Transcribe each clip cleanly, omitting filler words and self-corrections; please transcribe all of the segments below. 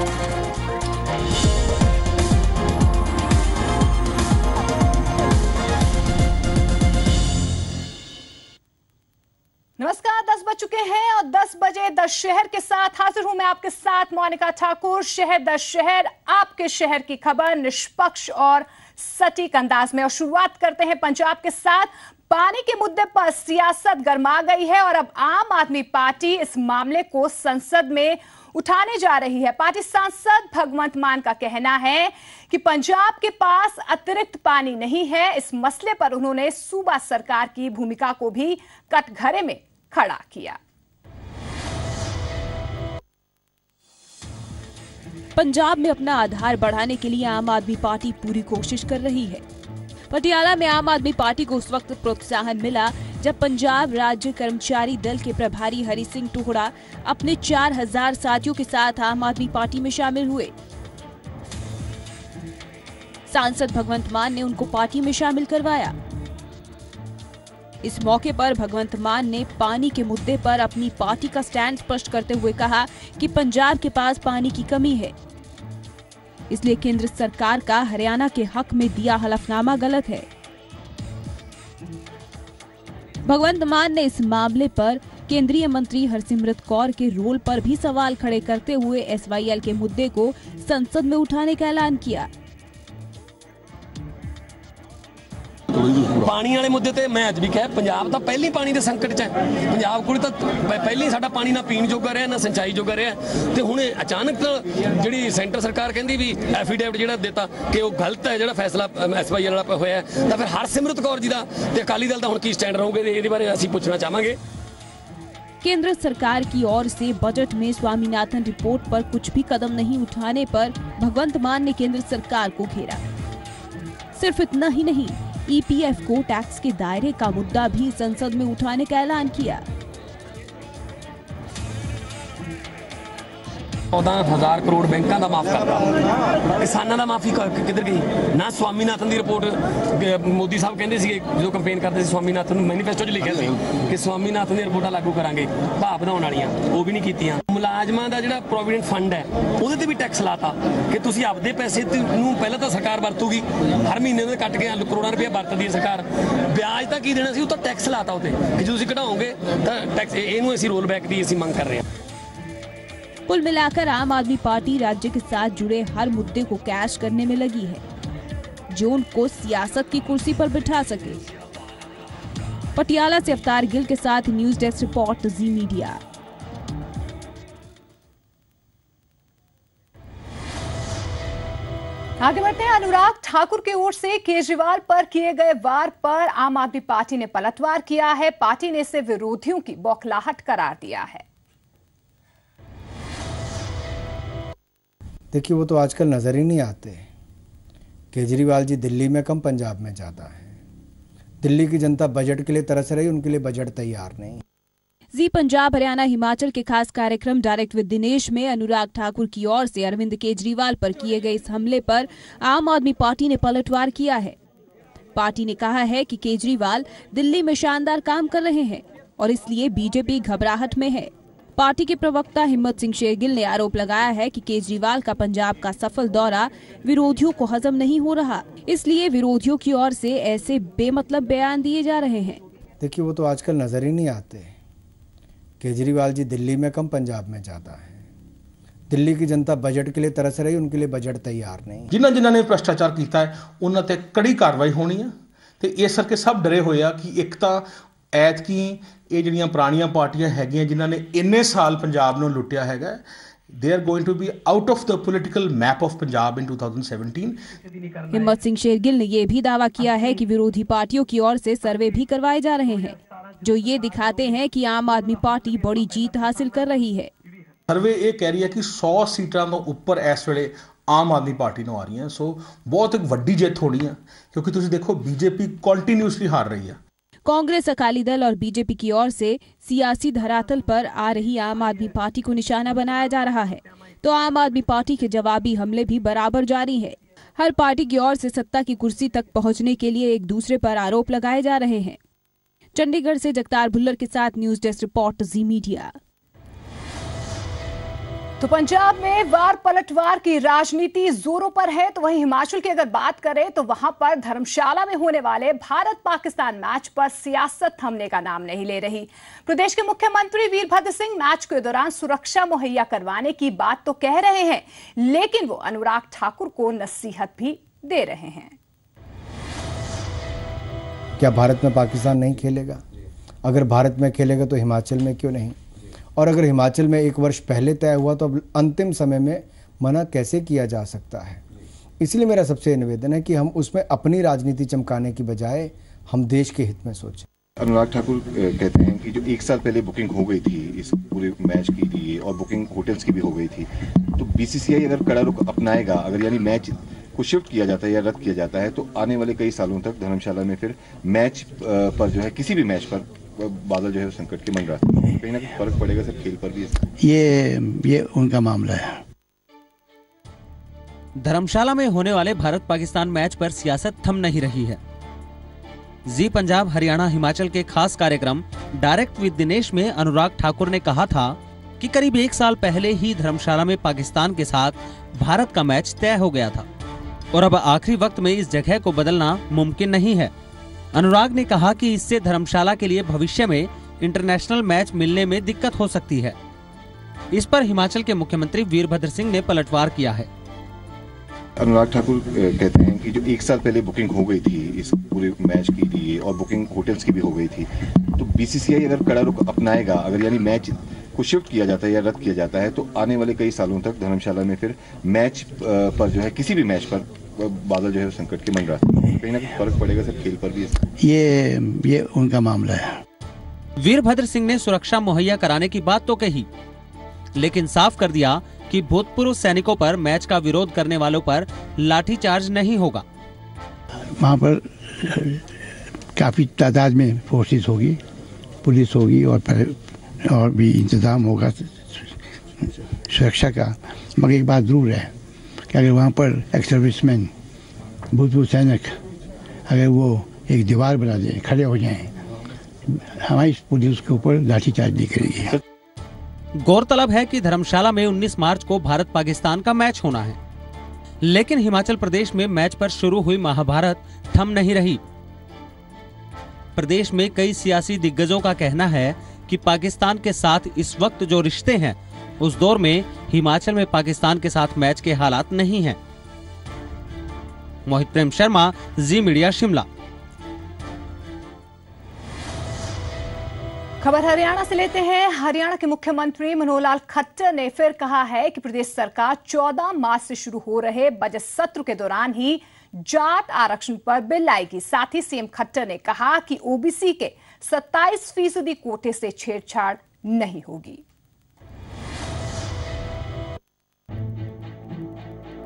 नमस्कार, 10 बज चुके हैं और 10 बजे 10 शहर के साथ हाजिर हूं मैं आपके साथ मोनिका ठाकुर। शहर 10 शहर, आपके शहर की खबर निष्पक्ष और सटीक अंदाज में। और शुरुआत करते हैं पंजाब के साथ। पानी के मुद्दे पर सियासत गरमा गई है और अब आम आदमी पार्टी इस मामले को संसद में उठाने जा रही है। पार्टी सांसद भगवंत मान का कहना है कि पंजाब के पास अतिरिक्त पानी नहीं है। इस मसले पर उन्होंने सूबा सरकार की भूमिका को भी कटघरे में खड़ा किया। पंजाब में अपना आधार बढ़ाने के लिए आम आदमी पार्टी पूरी कोशिश कर रही है। पटियाला में आम आदमी पार्टी को उस वक्त प्रोत्साहन मिला जब पंजाब राज्य कर्मचारी दल के प्रभारी हरि सिंह टोहड़ा अपने 4000 साथियों के साथ आम आदमी पार्टी में शामिल हुए। सांसद भगवंत मान ने उनको पार्टी में शामिल करवाया। इस मौके पर भगवंत मान ने पानी के मुद्दे पर अपनी पार्टी का स्टैंड स्पष्ट करते हुए कहा कि पंजाब के पास पानी की कमी है, इसलिए केंद्र सरकार का हरियाणा के हक में दिया हलफनामा गलत है। भगवंत मान ने इस मामले पर केंद्रीय मंत्री हरसिमरत कौर के रोल पर भी सवाल खड़े करते हुए SYL के मुद्दे को संसद में उठाने का ऐलान किया। पानी वाले मुद्दे ते मैं अज भी कहा पंजाब तां पहली पानी दे संकट च है। पंजाब कोल तां पहले ही साडा पानी ना पीण जोगा रहा ना सिंचाई जोगा रहा ते हुणे अचानक जिहड़ी सेंटर सरकार कहंदी भी एफीडेविट जिहड़ा देता कि वो गलत है, जिहड़ा फैसला SYL वाला होया तां फिर हरसिमरत कौर जी दा ते अकाली दल दा हुण की स्टैंड रहूगे इहदे बारे असीं पुछना चाहांगे। केंद्र सरकार की ओर से बजट में स्वामीनाथन रिपोर्ट पर कुछ भी कदम नहीं उठाने पर भगवंत मान ने केंद्र सरकार को घेरा। सिर्फ इतना ही नहीं, EPF को टैक्स के दायरे का मुद्दा भी संसद में उठाने का ऐलान किया। 14,000 करोड़ बैंकों का माफ करता, किसानों का माफी किधर गई ना। स्वामीनाथन की रिपोर्ट मोदी साहब कहते थे जो कंपेन करते स्वामीनाथन मैनीफेस्टो च लिखा कि स्वामीनाथन की रिपोर्टा लागू करांगे, भाव बढ़ाने वाली वो भी नहीं कीतियां। मुलाजमां दा जिहड़ा प्रोविडेंट फंड है ਉਹਦੇ ਤੇ भी टैक्स लाता कि तुसीं आपदे पैसे नूं पहले तो सरकार वरतूगी, हर महीने ਦੇ ਕੱਟ ਕੇ करोड़ों रुपया वरतदी है सरकार, ब्याज ਤਾਂ ਕੀ देना सी ਉਹ ਤਾਂ टैक्स लाता ਉੱਤੇ कि जो तुसीं कढाओगे ਤਾਂ टैक्स ਇਹਨੂੰ ਅਸੀਂ रोल बैक ਦੀ ਅਸੀਂ ਮੰਗ कर रहे हैं। कुल मिलाकर आम आदमी पार्टी राज्य के साथ जुड़े हर मुद्दे को कैश करने में लगी है जो उनको सियासत की कुर्सी पर बिठा सके। पटियाला से अवतार गिल के साथ न्यूज डेस्क रिपोर्ट जी मीडिया। आगे बढ़ते हैं। अनुराग ठाकुर की ओर से केजरीवाल पर किए गए वार पर आम आदमी पार्टी ने पलटवार किया है। पार्टी ने इसे विरोधियों की बौखलाहट करार दिया है। देखिए, वो तो आजकल नजर ही नहीं आते। केजरीवाल जी दिल्ली में कम, पंजाब में ज्यादा है। दिल्ली की जनता बजट के लिए तरस रही, उनके लिए बजट तैयार नहीं। जी पंजाब हरियाणा हिमाचल के खास कार्यक्रम डायरेक्ट विद दिनेश में अनुराग ठाकुर की ओर से अरविंद केजरीवाल पर किए गए इस हमले पर आम आदमी पार्टी ने पलटवार किया है। पार्टी ने कहा है कि केजरीवाल दिल्ली में शानदार काम कर रहे हैं और इसलिए बीजेपी घबराहट में है। पार्टी के प्रवक्ता हिम्मत सिंह शेरगिल ने आरोप लगाया है कि केजरीवाल का पंजाब का सफल दौरा विरोधियों को हजम नहीं हो रहा, इसलिए विरोधियों की ओर से ऐसे बेमतलब बयान दिए जा रहे हैं। देखिए, वो तो आजकल नजर ही नहीं आते। केजरीवाल जी दिल्ली में कम, पंजाब में ज्यादा है। दिल्ली की जनता बजट के लिए तरस रही, उनके लिए बजट तैयार नहीं। जिन्हां जिन्हां ने भ्रष्टाचार किया है उन्हां ते कड़ी कार्रवाई होनी है ते इस करके सब डरे होए आ कि एक तां ਐਤਕੀ ਇਹ ਜਿਹੜੀਆਂ ਪੁਰਾਣੀਆਂ ਪਾਰਟੀਆਂ ਹੈਗੀਆਂ ਜਿਨ੍ਹਾਂ ਨੇ ਇੰਨੇ ਸਾਲ ਪੰਜਾਬ ਨੂੰ ਲੁੱਟਿਆ ਹੈਗਾ, they are going to be out of the political map of Punjab in 2017। हिम्मत सिंह शेरगिल ने यह भी दावा किया है कि विरोधी पार्टियों की ओर से सर्वे भी करवाए जा रहे हैं जो ये दिखाते हैं कि आम आदमी पार्टी बड़ी जीत हासिल कर रही है। सर्वे ये कह रही है कि 100 सीटां ਤੋਂ ਉੱਪਰ ਇਸ ਵੇਲੇ ਆਮ ਆਦਮੀ ਪਾਰਟੀ ਨੂੰ ਆ ਰਹੀਆਂ, ਸੋ ਬਹੁਤ ਇੱਕ ਵੱਡੀ ਜਿੱਤ ਹੋਣੀ ਹੈ ਕਿਉਂਕਿ ਤੁਸੀਂ ਦੇਖੋ बीजेपी ਕੰਟੀਨਿਊਸਲੀ ਹਾਰ ਰਹੀ है। कांग्रेस अकाली दल और बीजेपी की ओर से सियासी धरातल पर आ रही आम आदमी पार्टी को निशाना बनाया जा रहा है, तो आम आदमी पार्टी के जवाबी हमले भी बराबर जारी है। हर पार्टी की ओर से सत्ता की कुर्सी तक पहुंचने के लिए एक दूसरे पर आरोप लगाए जा रहे हैं। चंडीगढ़ से जगतार भुल्लर के साथ न्यूज डेस्क रिपोर्ट जी मीडिया। तो पंजाब में वार पलटवार की राजनीति जोरों पर है, तो वहीं हिमाचल की अगर बात करें तो वहां पर धर्मशाला में होने वाले भारत पाकिस्तान मैच पर सियासत थमने का नाम नहीं ले रही। प्रदेश के मुख्यमंत्री वीरभद्र सिंह मैच के दौरान सुरक्षा मुहैया करवाने की बात तो कह रहे हैं, लेकिन वो अनुराग ठाकुर को नसीहत भी दे रहे हैं। क्या भारत में पाकिस्तान नहीं खेलेगा? अगर भारत में खेलेगा तो हिमाचल में क्यों नहीं? और अगर हिमाचल में 1 वर्ष पहले तय हुआ तो अब अंतिम समय में मना कैसे किया जा सकता है? इसलिए मेरा सबसे निवेदन है कि हम उसमें अपनी राजनीति चमकाने की बजाय हम देश के हित में सोचें। अनुराग ठाकुर कहते हैं कि जो 1 साल पहले बुकिंग हो गई थी इस पूरे मैच के लिए और बुकिंग होटल्स की भी हो गई थी, तो बीसीसीआई अगर कड़ा रुख अपनाएगा, अगर यानी मैच को शिफ्ट किया जाता है या रद्द किया जाता है, तो आने वाले कई सालों तक धर्मशाला में फिर मैच पर जो है किसी भी मैच पर बादल जो है संकट के मंडरा कहीं ना कहीं फर्क पड़ेगा सर खेल पर भी। ये उनका मामला है। धर्मशाला में होने वाले भारत पाकिस्तान मैच पर सियासत थम नहीं रही है। जी पंजाब हरियाणा हिमाचल के खास कार्यक्रम डायरेक्ट विद दिनेश में अनुराग ठाकुर ने कहा था कि करीब 1 साल पहले ही धर्मशाला में पाकिस्तान के साथ भारत का मैच तय हो गया था और अब आखिरी वक्त में इस जगह को बदलना मुमकिन नहीं है। अनुराग ने कहा कि इससे धर्मशाला के लिए भविष्य में इंटरनेशनल मैच मिलने में दिक्कत हो सकती है। इस पर हिमाचल के मुख्यमंत्री वीरभद्र सिंह ने पलटवार किया है। अनुराग ठाकुर कहते हैं कि जो 1 साल पहले बुकिंग हो गई थी इस पूरे मैच के लिए और बुकिंग होटल्स की भी हो गई थी, तो बीसीसीआई अगर कड़ा रुख अपनाएगा, अगर यानी मैच को शिफ्ट किया जाता है या रद्द किया जाता है, तो आने वाले कई सालों तक धर्मशाला में फिर मैच पर जो है किसी भी मैच पर बादल जो है संकट के मंडरा कहीं ना कहीं फर्क पड़ेगा सर खेल पर भी। ये उनका मामला है। वीरभद्र सिंह ने सुरक्षा मुहैया कराने की बात तो कही, लेकिन साफ कर दिया कि भूतपूर्व सैनिकों पर मैच का विरोध करने वालों पर लाठीचार्ज नहीं होगा। वहाँ पर काफी तादाद में फोर्सेस होगी, पुलिस होगी और भी इंतजाम होगा सुरक्षा का। मगर एक बात जरूर है कि अगर वहाँ पर एक्स सर्विसमैन भूतपूर्व सैनिक अगर वो एक दीवार बना दें, खड़े हो जाएं, हमारी पुलिस के ऊपर लाठीचार्ज नहीं करेगी। गौरतलब है कि धर्मशाला में 19 मार्च को भारत पाकिस्तान का मैच होना है, लेकिन हिमाचल प्रदेश में मैच पर शुरू हुई महाभारत थम नहीं रही। प्रदेश में कई सियासी दिग्गजों का कहना है कि पाकिस्तान के साथ इस वक्त जो रिश्ते हैं, उस दौर में हिमाचल में पाकिस्तान के साथ मैच के हालात नहीं हैं। मोहित प्रेम शर्मा, जी मीडिया, शिमला। खबर हरियाणा से लेते हैं। हरियाणा के मुख्यमंत्री मनोहर लाल खट्टर ने फिर कहा है कि प्रदेश सरकार 14 मार्च से शुरू हो रहे बजट सत्र के दौरान ही जाट आरक्षण पर बिल लाएगी। साथ ही सीएम खट्टर ने कहा कि ओबीसी के 27% कोटे से छेड़छाड़ नहीं होगी।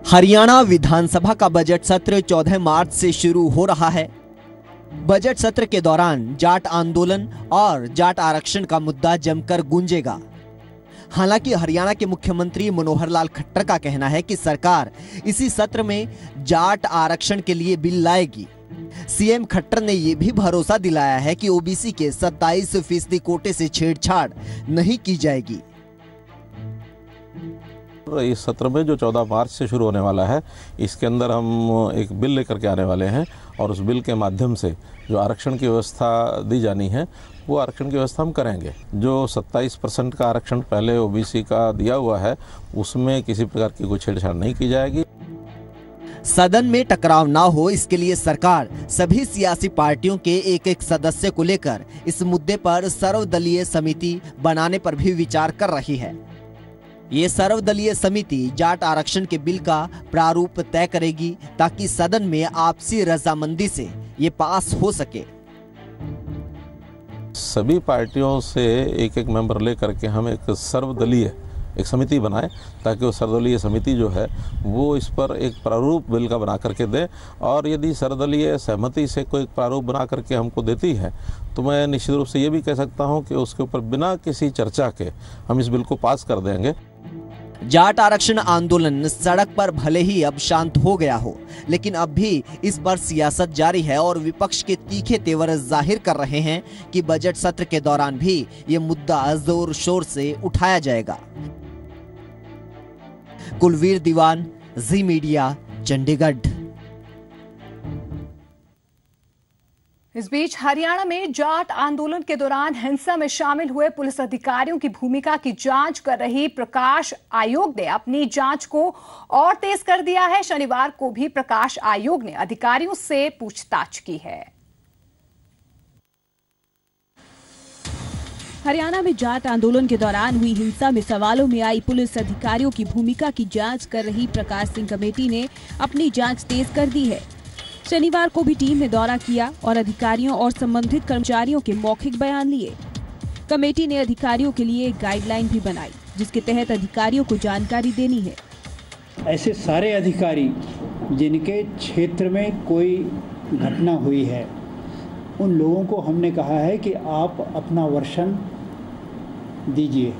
हरियाणा विधानसभा का बजट सत्र 14 मार्च से शुरू हो रहा है। बजट सत्र के दौरान जाट आंदोलन और जाट आरक्षण का मुद्दा जमकर गूंजेगा। हालांकि हरियाणा के मुख्यमंत्री मनोहर लाल खट्टर का कहना है कि सरकार इसी सत्र में जाट आरक्षण के लिए बिल लाएगी। सीएम खट्टर ने यह भी भरोसा दिलाया है कि ओबीसी के 27% कोटे से छेड़छाड़ नहीं की जाएगी। इस सत्र में जो 14 मार्च से शुरू होने वाला है, इसके अंदर हम एक बिल लेकर के आने वाले हैं और उस बिल के माध्यम से जो आरक्षण की व्यवस्था दी जानी है, वो आरक्षण की व्यवस्था हम करेंगे। जो 27% का आरक्षण पहले ओबीसी का दिया हुआ है, उसमें किसी प्रकार की कोई छेड़छाड़ नहीं की जाएगी। सदन में टकराव ना हो, इसके लिए सरकार सभी सियासी पार्टियों के एक सदस्य को लेकर इस मुद्दे पर सर्वदलीय समिति बनाने पर भी विचार कर रही है। ये सर्वदलीय समिति जाट आरक्षण के बिल का प्रारूप तय करेगी ताकि सदन में आपसी रजामंदी से ये पास हो सके। सभी पार्टियों से एक मेंबर लेकर के हम एक सर्वदलीय एक समिति बनाएं ताकि वो सर्वदलीय समिति जो है वो इस पर एक प्रारूप बिल का बना करके दे, और यदि सर्वदलीय सहमति से कोई प्रारूप बना करके हमको देती है तो मैं निश्चित रूप से ये भी कह सकता हूं कि उसके ऊपर बिना किसी चर्चा के हम इस बिल को पास कर देंगे। जाट आरक्षण आंदोलन सड़क पर भले ही अब शांत हो गया हो, लेकिन अब भी इस पर सियासत जारी है और विपक्ष के तीखे तेवर जाहिर कर रहे हैं कि बजट सत्र के दौरान भी ये मुद्दा जोर शोर से उठाया जाएगा। कुलवीर दीवान, जी मीडिया, चंडीगढ़। इस बीच हरियाणा में जाट आंदोलन के दौरान हिंसा में शामिल हुए पुलिस अधिकारियों की भूमिका की जांच कर रही प्रकाश आयोग ने अपनी जांच को और तेज कर दिया है। शनिवार को भी प्रकाश आयोग ने अधिकारियों से पूछताछ की है। हरियाणा में जाट आंदोलन के दौरान हुई हिंसा में सवालों में आई पुलिस अधिकारियों की भूमिका की जांच कर रही प्रकाश सिंह कमेटी ने अपनी जांच तेज कर दी है। शनिवार को भी टीम ने दौरा किया और अधिकारियों और संबंधित कर्मचारियों के मौखिक बयान लिए। कमेटी ने अधिकारियों के लिए एक गाइडलाइन भी बनाई, जिसके तहत अधिकारियों को जानकारी देनी है। ऐसे सारे अधिकारी जिनके क्षेत्र में कोई घटना हुई है, उन लोगों को हमने कहा है कि आप अपना वर्षन दीजिए,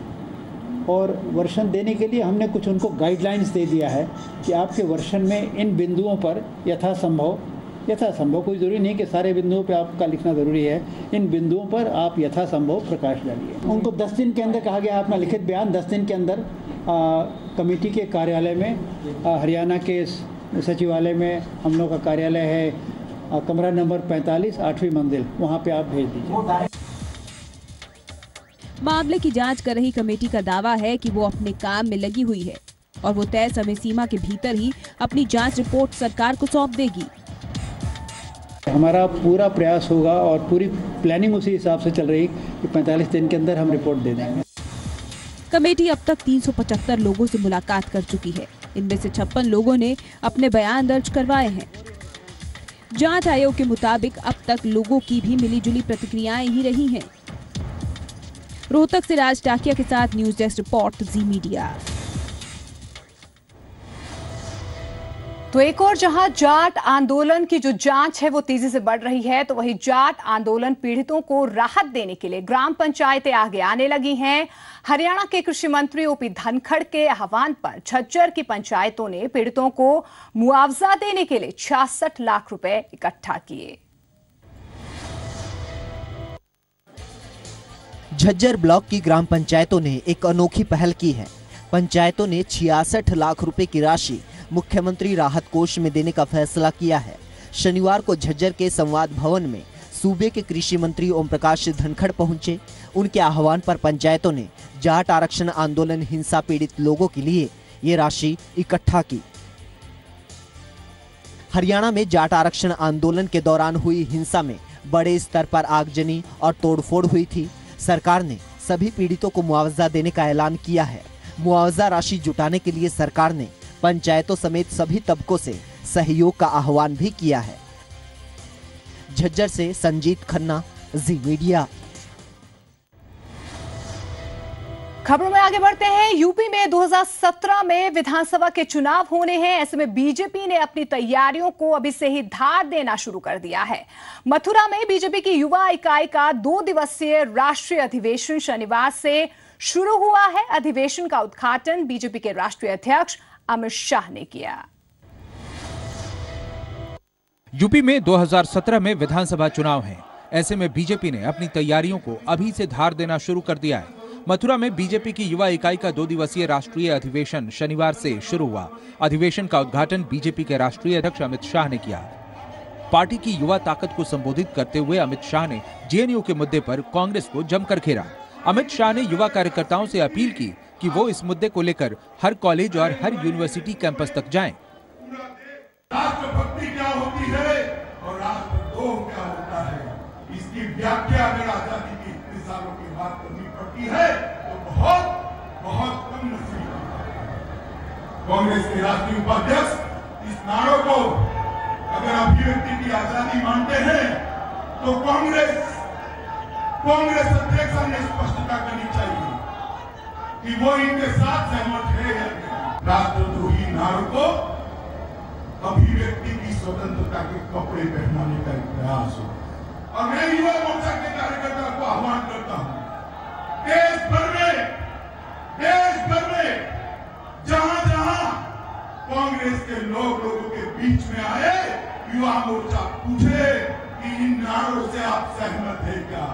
और वर्षन देने के लिए हमने कुछ उनको गाइडलाइंस दे दिया है कि आपके वर्षन में इन बिंदुओं पर यथासंभव कोई ज़रूरी नहीं कि सारे बिंदुओं पे आपका लिखना ज़रूरी है, इन बिंदुओं पर आप यथासंभव प्रकाश डालिए। उनको 10 दिन के अंदर कहा गया, अपना लिखित बयान 10 दिन के अंदर कमेटी के कार्यालय में, हरियाणा के सचिवालय में हम लोग का कार्यालय है, कमरा नंबर 45, 8वीं मंजिल, वहाँ पे आप भेज दीजिए। मामले की जांच कर रही कमेटी का दावा है कि वो अपने काम में लगी हुई है और वो तय समय सीमा के भीतर ही अपनी जांच रिपोर्ट सरकार को सौंप देगी। हमारा पूरा प्रयास होगा और पूरी प्लानिंग उसी हिसाब से चल रही कि 45 दिन के अंदर हम रिपोर्ट दे देंगे। कमेटी अब तक 375 लोगों से मुलाकात कर चुकी है। इनमें से 56 लोगों ने अपने बयान दर्ज करवाए हैं। जांच आयोग के मुताबिक अब तक लोगों की भी मिलीजुली प्रतिक्रियाएं ही रही हैं। रोहतक से राज टाकिया के साथ न्यूज डेस्क रिपोर्ट, जी मीडिया। तो एक और जहां जाट आंदोलन की जो जांच है वो तेजी से बढ़ रही है, तो वहीं जाट आंदोलन पीड़ितों को राहत देने के लिए ग्राम पंचायतें आगे आने लगी हैं। हरियाणा के कृषि मंत्री ओपी धनखड़ के आह्वान पर झज्जर की पंचायतों ने पीड़ितों को मुआवजा देने के लिए 66 लाख रुपए इकट्ठा किए। झज्जर ब्लॉक की ग्राम पंचायतों ने एक अनोखी पहल की है। पंचायतों ने 66 लाख रुपए की राशि मुख्यमंत्री राहत कोष में देने का फैसला किया है। शनिवार को झज्जर के संवाद भवन में सूबे के कृषि मंत्री ओम प्रकाश धनखड़ पहुंचे। उनके आह्वान पर पंचायतों ने जाट आरक्षण आंदोलन हिंसा पीड़ित लोगों के लिए ये राशि इकट्ठा की। हरियाणा में जाट आरक्षण आंदोलन के दौरान हुई हिंसा में बड़े स्तर पर आगजनी और तोड़फोड़ हुई थी। सरकार ने सभी पीड़ितों को मुआवजा देने का ऐलान किया है। मुआवजा राशि जुटाने के लिए सरकार ने पंचायतों समेत सभी तबकों से सहयोग का आह्वान भी किया है। झज्जर से संजीत खन्ना, जी मीडिया। खबरों में आगे बढ़ते हैं। यूपी में 2017 में विधानसभा के चुनाव होने हैं। ऐसे में बीजेपी ने अपनी तैयारियों को अभी से ही धार देना शुरू कर दिया है। मथुरा में बीजेपी की युवा इकाई का 2 दिवसीय राष्ट्रीय अधिवेशन शनिवार से शुरू हुआ है। अधिवेशन का उद्घाटन बीजेपी के राष्ट्रीय अध्यक्ष अमित शाह ने किया। यूपी में 2017 में विधानसभा चुनाव हैं। ऐसे में बीजेपी ने अपनी तैयारियों को अभी से धार देना शुरू कर दिया है। मथुरा में बीजेपी की युवा इकाई का 2 दिवसीय राष्ट्रीय अधिवेशन शनिवार से शुरू हुआ। अधिवेशन का उद्घाटन बीजेपी के राष्ट्रीय अध्यक्ष अमित शाह ने किया। पार्टी की युवा ताकत को संबोधित करते हुए अमित शाह ने जेएनयू के मुद्दे पर कांग्रेस को जमकर घेरा। अमित शाह ने युवा कार्यकर्ताओं से अपील की कि वो इस मुद्दे को लेकर हर कॉलेज और हर यूनिवर्सिटी कैंपस तक जाएं। राष्ट्रभक्ति क्या होती है और राष्ट्रद्रोह क्या होता है, इसकी व्याख्या अगर आजादी की इतने सालों के बाद करनी पड़ती है तो बहुत बहुत कम नसीब। कांग्रेस के राष्ट्रीय उपाध्यक्ष इस नारों को अगर अभिव्यक्ति की आजादी मानते हैं तो कांग्रेस अध्यक्ष ने स्पष्टता करनी चाहिए कि वो इनके साथ सहमत है या नहीं। राष्ट्रद्रोही नारों को अभिव्यक्ति की स्वतंत्रता के कपड़े पहनाने का एक प्रयास हो। और मैं युवा मोर्चा के कार्यकर्ता को आह्वान करता हूं, देश भर में जहां जहां कांग्रेस के लोगों के बीच में आए, युवा मोर्चा पूछे कि इन नारों से आप सहमत है क्या।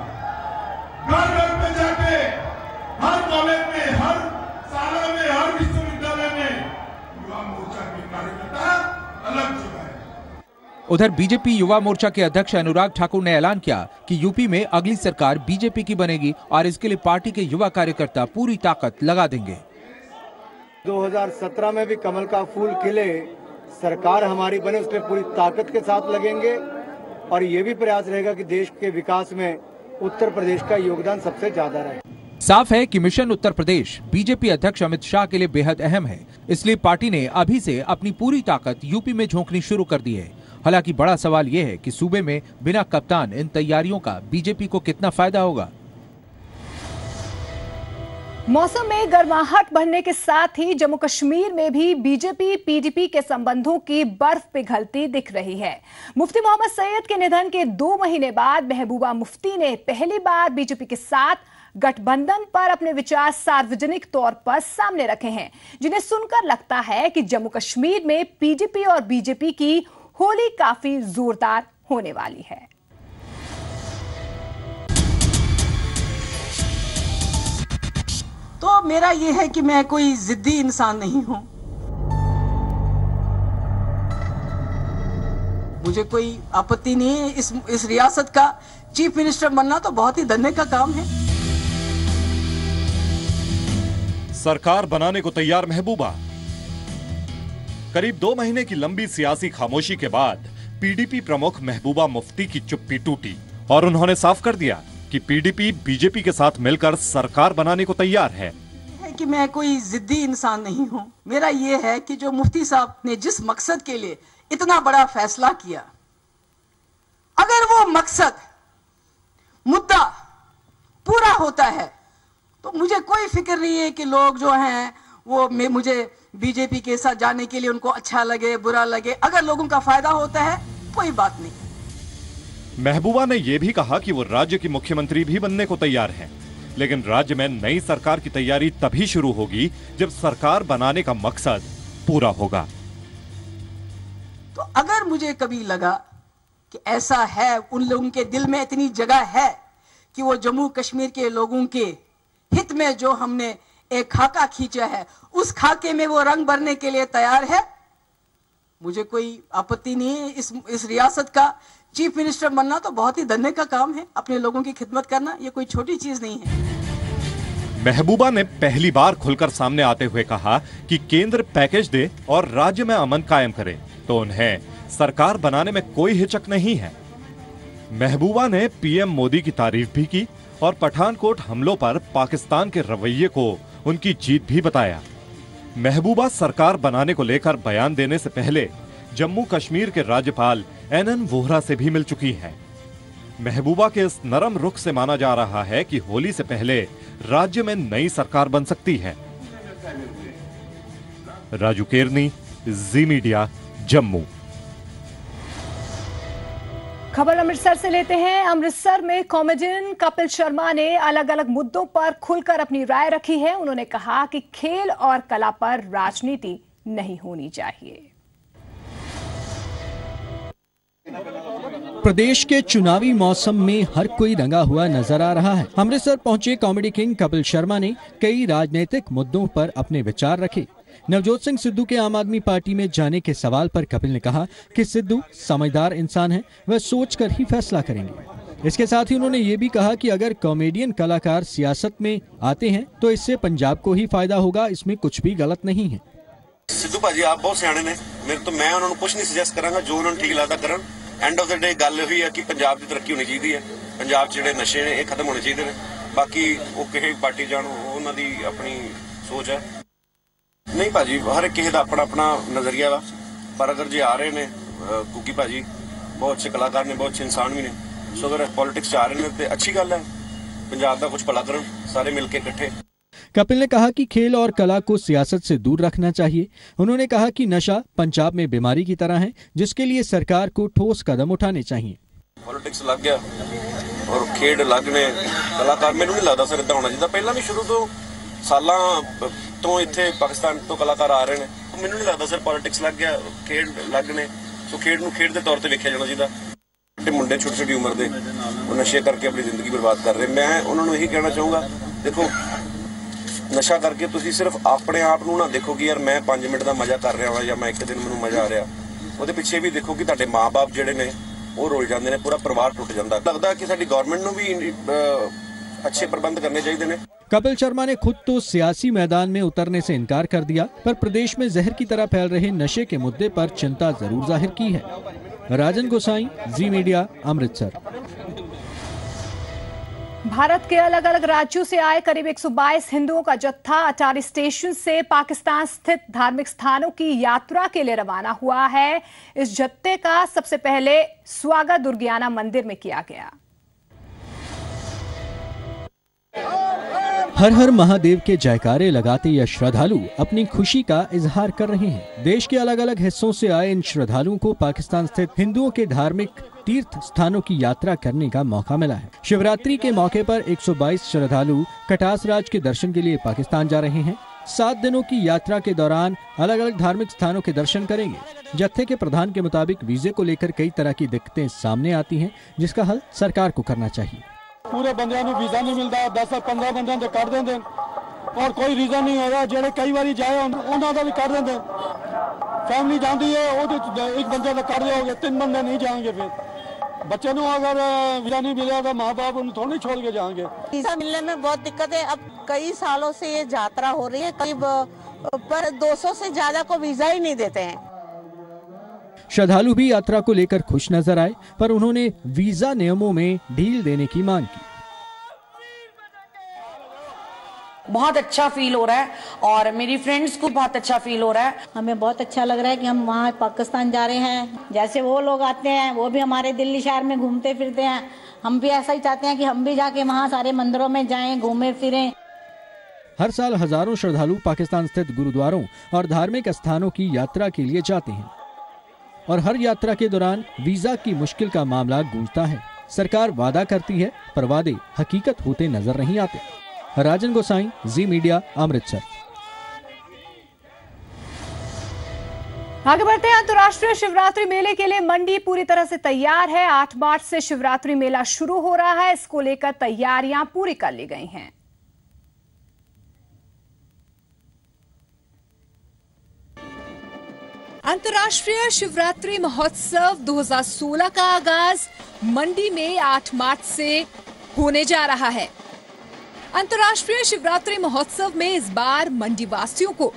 घर घर पे जाके हर कॉलेज में, हर शाला में, हर विश्वविद्यालय में उधर बीजेपी युवा मोर्चा के अध्यक्ष अनुराग ठाकुर ने ऐलान किया कि यूपी में अगली सरकार बीजेपी की बनेगी और इसके लिए पार्टी के युवा कार्यकर्ता पूरी ताकत लगा देंगे। 2017 में भी कमल का फूल खिले, सरकार हमारी बने, उसमें पूरी ताकत के साथ लगेंगे और ये भी प्रयास रहेगा कि देश के विकास में उत्तर प्रदेश का योगदान सबसे ज्यादा रहे। साफ है कि मिशन उत्तर प्रदेश बीजेपी अध्यक्ष अमित शाह के लिए बेहद अहम है, इसलिए पार्टी ने अभी से अपनी पूरी ताकत यूपी में झोंकनी शुरू कर दी है। हालांकि बड़ा सवाल यह है कि सूबे में बिना कप्तान इन तैयारियों का बीजेपी को कितना फायदा होगा। मौसम में गर्माहट बढ़ने के साथ ही जम्मू कश्मीर में भी बीजेपी पीडीपी के संबंधों की बर्फ पिघलती दिख रही है। मुफ्ती मोहम्मद सैयद के निधन के 2 महीने बाद महबूबा मुफ्ती ने पहली बार बीजेपी के साथ गठबंधन पर अपने विचार सार्वजनिक तौर पर सामने रखे हैं, जिन्हें सुनकर लगता है कि जम्मू कश्मीर में पीडीपी और बीजेपी की होली काफी जोरदार होने वाली है। तो मेरा यह है कि मैं कोई जिद्दी इंसान नहीं हूं, मुझे कोई आपत्ति नहीं है। इस रियासत का चीफ मिनिस्टर बनना तो बहुत ही धन्य का काम है। सरकार बनाने को तैयार महबूबा। करीब 2 महीने की लंबी सियासी खामोशी के बाद पीडीपी प्रमुख महबूबा मुफ्ती की चुप्पी टूटी और उन्होंने साफ कर दिया कि पीडीपी बीजेपी के साथ मिलकर सरकार बनाने को तैयार है। कि मैं कोई जिद्दी इंसान नहीं हूं, मेरा यह है कि जो मुफ्ती साहब ने जिस मकसद के लिए इतना बड़ा फैसला किया, अगर वो मकसद मुद्दा पूरा होता है तो मुझे कोई फिक्र नहीं है कि लोग जो हैं वो मुझे बीजेपी के साथ जाने के लिए उनको अच्छा लगे बुरा लगे। अगर लोगों का फायदा होता है कोई बात नहीं। महबूबा ने यह भी कहा कि वो राज्य की मुख्यमंत्री भी बनने को तैयार हैं, लेकिन राज्य में नई सरकार की तैयारी तभी शुरू होगी जब सरकार बनाने का मकसद पूरा होगा। तो अगर मुझे कभी लगा कि ऐसा है, उन लोगों के दिल में इतनी जगह है कि वो जम्मू कश्मीर के लोगों के हित में जो हमने एक खाका खींचा है, उस खाके में वो रंग भरने के लिए तैयार है, मुझे कोई आपत्ति नहीं है। इस रियासत का चीफ मिनिस्टर बनना तो बहुत ही धन्य का काम है। अपने लोगों की खिदमत करना ये कोई छोटी चीज नहीं है। महबूबा ने पहली बार खुलकर सामने आते हुए कहा कि केंद्र पैकेज दे और राज्य में अमन कायम करे तो उन्हें सरकार बनाने में कोई हिचक नहीं है। महबूबा ने पीएम मोदी की तारीफ भी की और पठानकोट हमलों पर पाकिस्तान के रवैये को उनकी जीत भी बताया। महबूबा सरकार बनाने को लेकर बयान देने से पहले जम्मू कश्मीर के राज्यपाल एनएन वोहरा से भी मिल चुकी हैं। महबूबा के इस नरम रुख से माना जा रहा है कि होली से पहले राज्य में नई सरकार बन सकती है। राजू केरनी, जी मीडिया, जम्मू। खबर अमृतसर से लेते हैं। अमृतसर में कॉमेडियन कपिल शर्मा ने अलग अलग मुद्दों पर खुलकर अपनी राय रखी है। उन्होंने कहा कि खेल और कला पर राजनीति नहीं होनी चाहिए। प्रदेश के चुनावी मौसम में हर कोई रंगा हुआ नजर आ रहा है। अमृतसर पहुंचे कॉमेडी किंग कपिल शर्मा ने कई राजनीतिक मुद्दों पर अपने विचार रखे। नवजोत सिंह सिद्धू के आम आदमी पार्टी में जाने के सवाल पर कपिल ने कहा कि सिद्धू समझदार इंसान है, वह सोचकर ही फैसला करेंगे। इसके साथ ही उन्होंने ये भी कहा कि अगर कॉमेडियन कलाकार सियासत में आते हैं तो इससे पंजाब को ही फायदा होगा, इसमें कुछ भी गलत नहीं है। सिद्धू भाजी आप बहुत सियाने ने, मेरे तो मैं उन्होंने कुछ नहीं सुजेस्ट करांगा, जो उन्होंने ठीक लगता करन। एंड ऑफ द डे गल हुई है कि पंजाब की तरक्की होनी चाहिए है, पंजाब च जिहड़े नशे ने खत्म होने चाहिए ने। बाकी वो किसी पार्टी जाण उन्हां दी अपनी सोच है। नहीं भाजी हर एक किसी का अपना अपना नजरिया वा, पर अगर जे आ रहे ने कुकी भाजी बहुत अच्छे कलाकार ने, बहुत अच्छे इंसान भी ने, सो अगर पॉलिटिक्स आ रहे हैं तो अच्छी गल है। पंजाब का कुछ भला करन सारे मिलके इकट्ठे। कपिल ने कहा कि खेल और कला को सियासत से दूर रखना चाहिए। उन्होंने कहा कि नशा पंजाब में बीमारी की तरह है, जिसके लिए सरकार को ठोस कदम उठाने चाहिए। पॉलिटिक्स लग गया और खेड लगने कलाकार, मैनूं नहीं लगता सर इदां होना चाहिए। पहला भी शुरू तो सालां तो इत्थे पाकिस्तान तो कलाकार आ रहे हैं, तो मैनूं नहीं लगता सर पॉलिटिक्स लग गया खेड लगने। सो खेड नूं खेड दे तौर ते वेखिया जाना चाहिए। मुंडे छोटी छोटी उम्र दे नशे करके अपनी जिंदगी बर्बाद कर रहे। मैं उन्होंने यही कहना चाहूँगा, देखो नशा करके तुसीं सिर्फ अपने आप नूं ना देखो कि यार मैं 5 मिनट का मजा कर रहा हाँ या मैं 1 दिन मैनूं मजा आ रहा। ਉਹਦੇ ਪਿੱਛੇ ਵੀ ਦੇਖੋ ਕਿ ਤੁਹਾਡੇ ਮਾਂ-ਬਾਪ ਜਿਹੜੇ ਨੇ ਉਹ ਰੁਲ ਜਾਂਦੇ ਨੇ, ਪੂਰਾ ਪਰਿਵਾਰ ਟੁੱਟ ਜਾਂਦਾ। ਲੱਗਦਾ ਕਿ ਸਾਡੀ ਗਵਰਨਮੈਂਟ ਨੂੰ ਵੀ अच्छे प्रबंध करने चाहिए। कपिल शर्मा ने खुद तो सियासी मैदान में उतरने से इनकार कर दिया, पर प्रदेश में जहर की तरह फैल रहे नशे के मुद्दे पर चिंता जरूर जाहिर की है। राजन गोसाई, जी मीडिया, अमृतसर। भारत के अलग अलग राज्यों से आए करीब 122 हिंदुओं का जत्था अटारी स्टेशन से पाकिस्तान स्थित धार्मिक स्थानों की यात्रा के लिए रवाना हुआ है। इस जत्थे का सबसे पहले स्वागत दुर्गियाना मंदिर में किया गया। हर हर महादेव के जयकारे लगाते यह श्रद्धालु अपनी खुशी का इजहार कर रहे हैं। देश के अलग अलग हिस्सों से आए इन श्रद्धालुओं को पाकिस्तान स्थित हिंदुओं के धार्मिक तीर्थ स्थानों की यात्रा करने का मौका मिला है। शिवरात्रि के मौके पर 122 श्रद्धालु कटास राज के दर्शन के लिए पाकिस्तान जा रहे हैं। 7 दिनों की यात्रा के दौरान अलग अलग धार्मिक स्थानों के दर्शन करेंगे। जत्थे के प्रधान के मुताबिक वीजे को लेकर कई तरह की दिक्कतें सामने आती हैं, जिसका हल सरकार को करना चाहिए। पूरे बंदियां नूं वीजा नहीं मिलता, 10-15 बंदियां तो कर देंगे और कोई रीजन नहीं होगा। जेड़े कई बारी जाए उन्होंने का भी कर देंगे। फैमिली जाती है वो एक बंदे का कर दोगे, 3 बंदे नहीं जाएंगे। फिर बच्चे नूं अगर वीजा नहीं मिलेगा तो माँ बाप उन्हें थोड़ी छोड़ के जाएंगे। वीजा मिलने में बहुत दिक्कत है। अब कई सालों से ये यात्रा हो रही है, करीब पर 200 से ज्यादा को वीजा ही नहीं देते हैं। श्रद्धालु भी यात्रा को लेकर खुश नजर आए, पर उन्होंने वीजा नियमों में ढील देने की मांग की। बहुत अच्छा फील हो रहा है और मेरी फ्रेंड्स को बहुत अच्छा फील हो रहा है। हमें बहुत अच्छा लग रहा है कि हम वहाँ पाकिस्तान जा रहे हैं। जैसे वो लोग आते हैं, वो भी हमारे दिल्ली शहर में घूमते फिरते हैं, हम भी ऐसा ही चाहते हैं कि हम भी जाके वहाँ सारे मंदिरों में जाएं, घूमें फिरें। हर साल हजारों श्रद्धालु पाकिस्तान स्थित गुरुद्वारों और धार्मिक स्थानों की यात्रा के लिए जाते हैं और हर यात्रा के दौरान वीजा की मुश्किल का मामला गूंजता है। सरकार वादा करती है, पर वादे हकीकत होते नजर नहीं आते। राजन गोसाई, जी मीडिया, अमृतसर। आगे बढ़ते हैं। अंतर्राष्ट्रीय शिवरात्रि मेले के लिए मंडी पूरी तरह से तैयार है। 8 मार्च से शिवरात्रि मेला शुरू हो रहा है। इसको लेकर तैयारियां पूरी कर ली गई हैं। अंतर्राष्ट्रीय शिवरात्रि महोत्सव 2016 का आगाज मंडी में 8 मार्च से होने जा रहा है। अंतर्राष्ट्रीय शिवरात्रि महोत्सव में इस बार मंडी वासियों को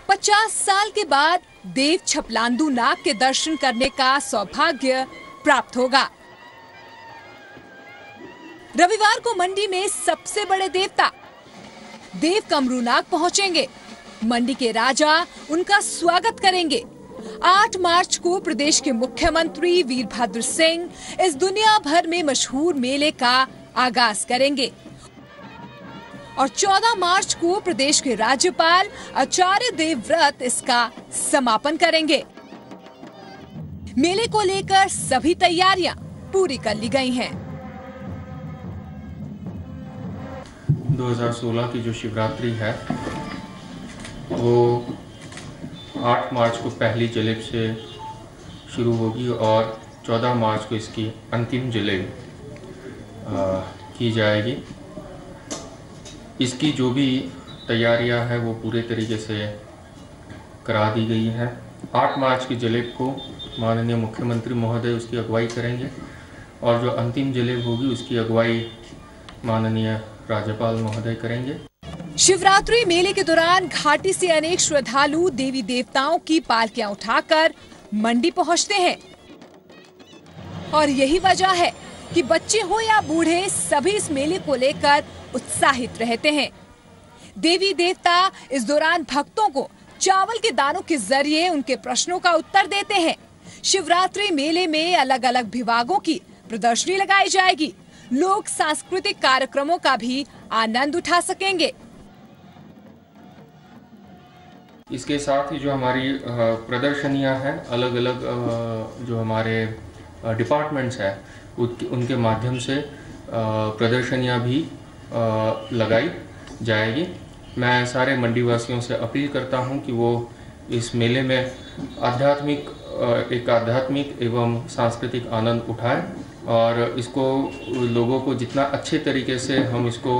50 साल के बाद देव छपलांदू नाग के दर्शन करने का सौभाग्य प्राप्त होगा। रविवार को मंडी में सबसे बड़े देवता देव कमरू नाग पहुंचेंगे। मंडी के राजा उनका स्वागत करेंगे। 8 मार्च को प्रदेश के मुख्यमंत्री वीरभद्र सिंह इस दुनिया भर में मशहूर मेले का आगाज करेंगे और 14 मार्च को प्रदेश के राज्यपाल आचार्य देवव्रत इसका समापन करेंगे। मेले को लेकर सभी तैयारियां पूरी कर ली गई हैं। 2016 की जो शिवरात्रि है वो 8 मार्च को पहली जलेब से शुरू होगी और 14 मार्च को इसकी अंतिम जलेब की जाएगी। इसकी जो भी तैयारियां हैं वो पूरे तरीके से करा दी गई हैं। 8 मार्च की जलेब को माननीय मुख्यमंत्री महोदय उसकी अगुवाई करेंगे और जो अंतिम जलेब होगी उसकी अगुवाई माननीय राज्यपाल महोदय करेंगे। शिवरात्रि मेले के दौरान घाटी से अनेक श्रद्धालु देवी देवताओं की पालकियां उठाकर मंडी पहुंचते हैं और यही वजह है कि बच्चे हो या बूढ़े सभी इस मेले को लेकर उत्साहित रहते हैं। देवी देवता इस दौरान भक्तों को चावल के दानों के जरिए उनके प्रश्नों का उत्तर देते हैं। शिवरात्रि मेले में अलग अलग विभागों की प्रदर्शनी लगाई जाएगी। लोग सांस्कृतिक कार्यक्रमों का भी आनंद उठा सकेंगे। इसके साथ ही जो हमारी प्रदर्शनियां हैं, अलग अलग जो हमारे डिपार्टमेंट्स हैं उनके माध्यम से प्रदर्शनियां भी लगाई जाएगी। मैं सारे मंडी वासियों से अपील करता हूं कि वो इस मेले में आध्यात्मिक एवं सांस्कृतिक आनंद उठाएं और इसको लोगों को जितना अच्छे तरीके से हम इसको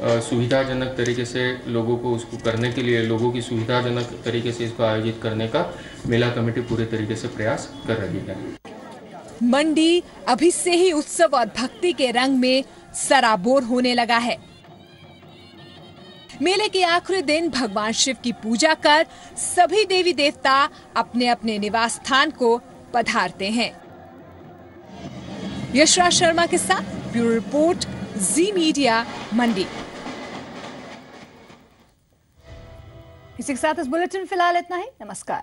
सुविधाजनक तरीके से लोगों को उसको करने के लिए, लोगों की सुविधाजनक तरीके से इसको आयोजित करने का मेला कमेटी पूरे तरीके से प्रयास कर रही है। मंडी अभी से ही उत्सव और भक्ति के रंग में सराबोर होने लगा है। मेले के आखिरी दिन भगवान शिव की पूजा कर सभी देवी देवता अपने अपने निवास स्थान को पधारते हैं। यशराज शर्मा के साथ ब्यूरो रिपोर्ट, जी मीडिया, मंडी। इसी के साथ इस बुलेटिन फिलहाल इतना ही। नमस्कार।